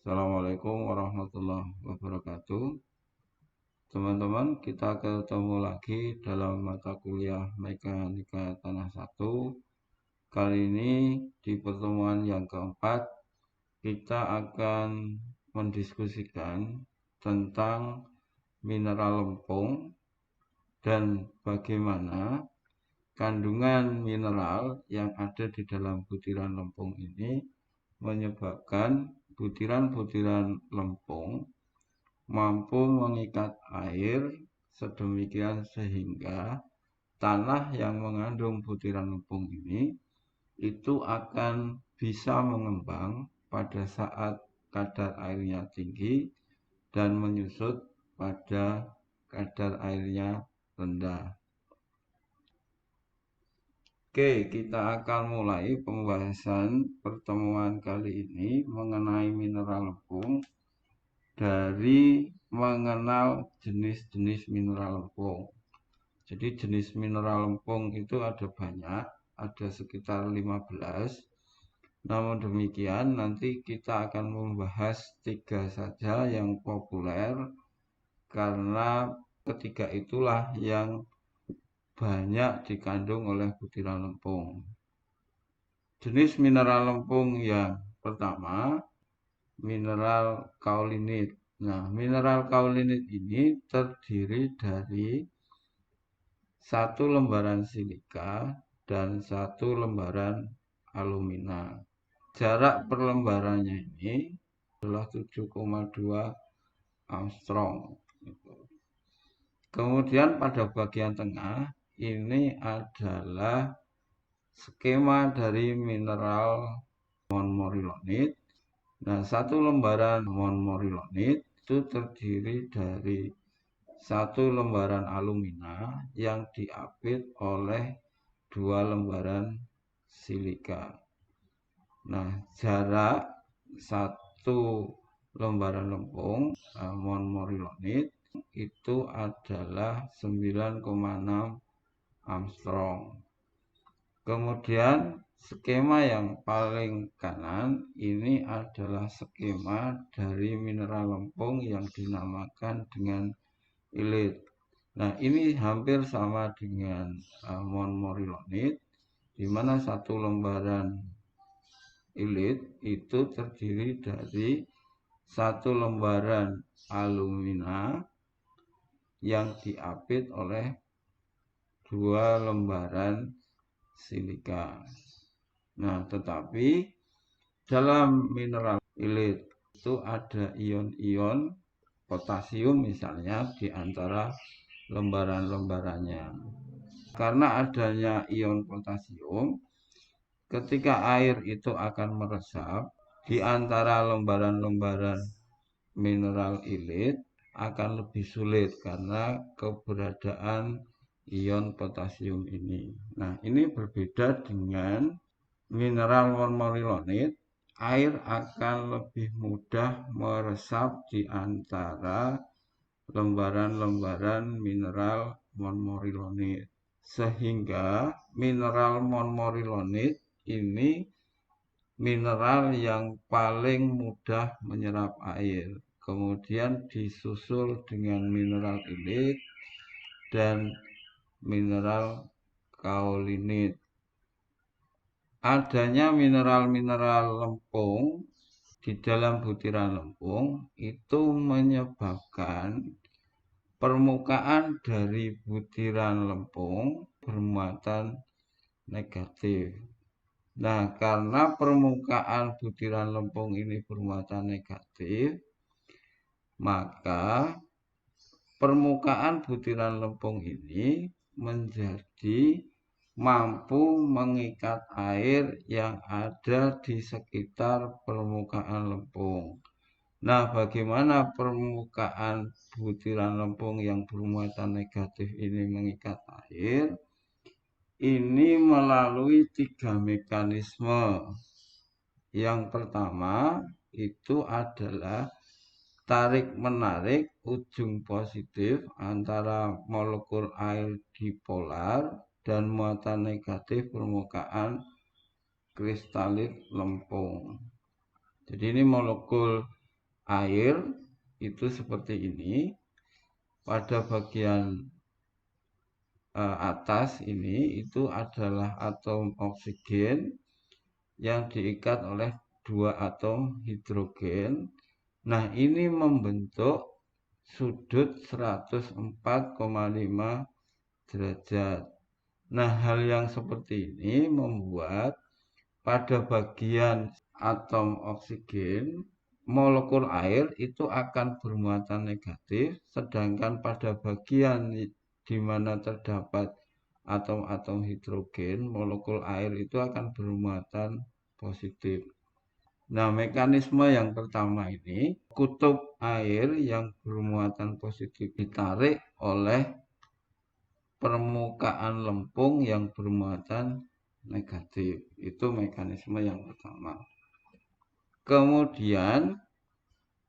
Assalamualaikum warahmatullahi wabarakatuh. Teman-teman, kita ketemu lagi dalam mata kuliah Mekanika Tanah 1. Kali ini di pertemuan yang keempat, kita akan mendiskusikan tentang mineral lempung dan bagaimana kandungan mineral yang ada di dalam butiran lempung ini menyebabkan butiran-butiran lempung mampu mengikat air sedemikian sehingga tanah yang mengandung butiran lempung ini itu akan bisa mengembang pada saat kadar airnya tinggi dan menyusut pada kadar airnya rendah. Oke, kita akan mulai pembahasan pertemuan kali ini mengenai mineral lempung dari mengenal jenis-jenis mineral lempung. Jadi jenis mineral lempung itu ada banyak, ada sekitar 15. Namun demikian nanti kita akan membahas 3 saja yang populer karena ketiga itulah yang banyak dikandung oleh butiran lempung. Jenis mineral lempung yang pertama, mineral kaolinit. Nah, mineral kaolinit ini terdiri dari satu lembaran silika dan satu lembaran alumina. Jarak per lembarannya ini adalah 7,2 Armstrong. Kemudian pada bagian tengah ini adalah skema dari mineral montmorillonit. Nah, satu lembaran montmorillonit itu terdiri dari satu lembaran alumina yang diapit oleh 2 lembaran silika. Nah, jarak satu lembaran lempung montmorillonit itu adalah 9,6 Armstrong. Kemudian skema yang paling kanan ini adalah skema dari mineral lempung yang dinamakan dengan ilit. Nah, ini hampir sama dengan montmorillonit, di mana satu lembaran ilit itu terdiri dari satu lembaran alumina yang diapit oleh 2 lembaran silika. Nah, tetapi dalam mineral ilit itu ada ion-ion potasium misalnya di antara lembaran-lembarannya. Karena adanya ion potasium, ketika air itu akan meresap di antara lembaran-lembaran mineral ilit akan lebih sulit karena keberadaan ion potasium ini. Nah, ini berbeda dengan mineral montmorillonit. Air akan lebih mudah meresap di antara lembaran-lembaran mineral montmorillonit. Sehingga mineral montmorillonit ini mineral yang paling mudah menyerap air. Kemudian disusul dengan mineral ilit dan mineral kaolinit. Adanya mineral-mineral lempung di dalam butiran lempung itu menyebabkan permukaan dari butiran lempung bermuatan negatif. Nah, karena permukaan butiran lempung ini bermuatan negatif, maka permukaan butiran lempung ini menjadi mampu mengikat air yang ada di sekitar permukaan lempung. Nah, bagaimana permukaan butiran lempung yang bermuatan negatif ini mengikat air? Ini melalui 3 mekanisme. Yang pertama itu adalah tarik-menarik ujung positif antara molekul air dipolar dan muatan negatif permukaan kristalit lempung. Jadi ini molekul air itu seperti ini. Pada bagian atas ini itu adalah atom oksigen yang diikat oleh dua atom hidrogen. Nah, ini membentuk sudut 104,5 derajat. Nah, hal yang seperti ini membuat pada bagian atom oksigen, molekul air itu akan bermuatan negatif, sedangkan pada bagian di mana terdapat atom-atom hidrogen, molekul air itu akan bermuatan positif. Nah, mekanisme yang pertama ini, kutub air yang bermuatan positif ditarik oleh permukaan lempung yang bermuatan negatif. Itu mekanisme yang pertama. Kemudian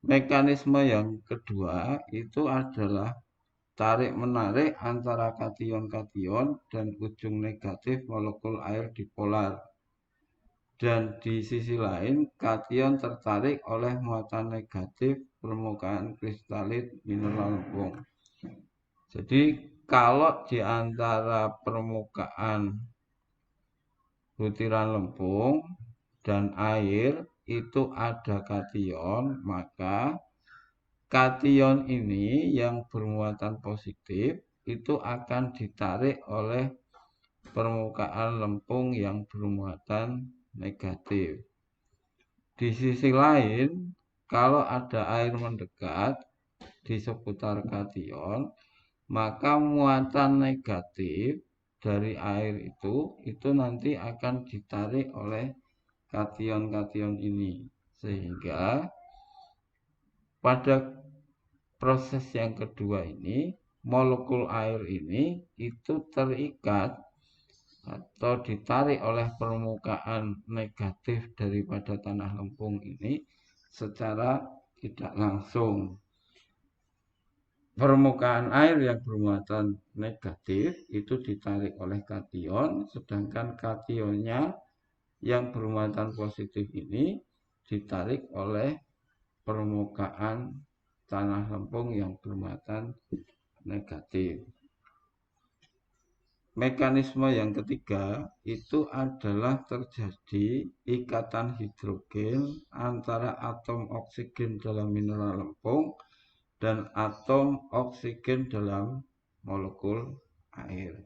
mekanisme yang kedua itu adalah tarik-menarik antara kation-kation dan ujung negatif molekul air dipolar. Dan di sisi lain, kation tertarik oleh muatan negatif permukaan kristalit mineral lempung. Jadi kalau di antara permukaan butiran lempung dan air itu ada kation, maka kation ini yang bermuatan positif itu akan ditarik oleh permukaan lempung yang bermuatan negatif. Di sisi lain, kalau ada air mendekat di seputar kation, maka muatan negatif dari air itu nanti akan ditarik oleh kation-kation ini, sehingga pada proses yang kedua ini molekul air ini itu terikat atau ditarik oleh permukaan negatif daripada tanah lempung ini secara tidak langsung. Permukaan air yang bermuatan negatif itu ditarik oleh kation, sedangkan kationnya yang bermuatan positif ini ditarik oleh permukaan tanah lempung yang bermuatan negatif. Mekanisme yang ketiga itu adalah terjadi ikatan hidrogen antara atom oksigen dalam mineral lempung dan atom oksigen dalam molekul air.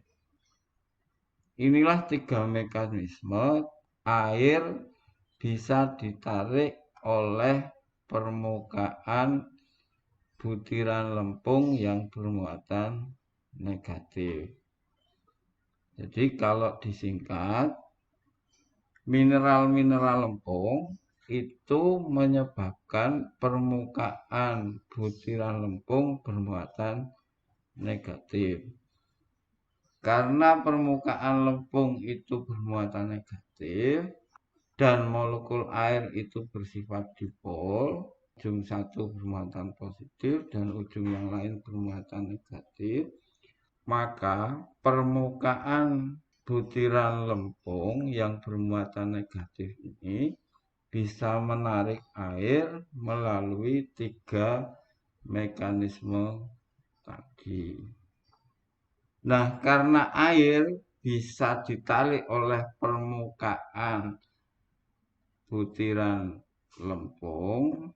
Inilah tiga mekanisme air bisa ditarik oleh permukaan butiran lempung yang bermuatan negatif. Jadi kalau disingkat, mineral-mineral lempung itu menyebabkan permukaan butiran lempung bermuatan negatif. Karena permukaan lempung itu bermuatan negatif dan molekul air itu bersifat dipol, ujung satu bermuatan positif dan ujung yang lain bermuatan negatif, maka permukaan butiran lempung yang bermuatan negatif ini bisa menarik air melalui tiga mekanisme tadi. Nah, karena air bisa ditarik oleh permukaan butiran lempung,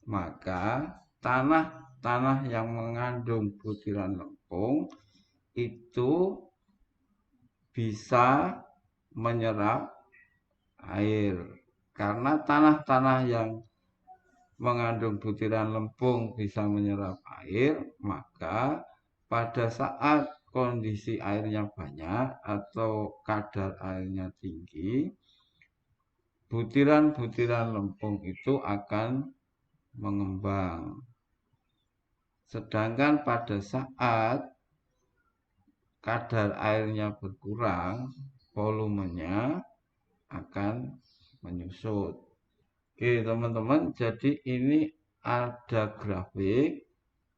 maka tanah-tanah yang mengandung butiran lempung itu bisa menyerap air. Karena tanah-tanah yang mengandung butiran lempung bisa menyerap air, maka pada saat kondisi airnya banyak atau kadar airnya tinggi, butiran-butiran lempung itu akan mengembang. Sedangkan pada saat kadar airnya berkurang, volumenya akan menyusut. Oke teman-teman, jadi ini ada grafik.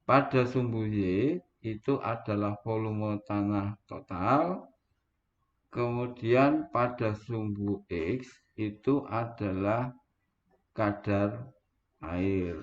Pada sumbu Y itu adalah volume tanah total. Kemudian pada sumbu X itu adalah kadar air.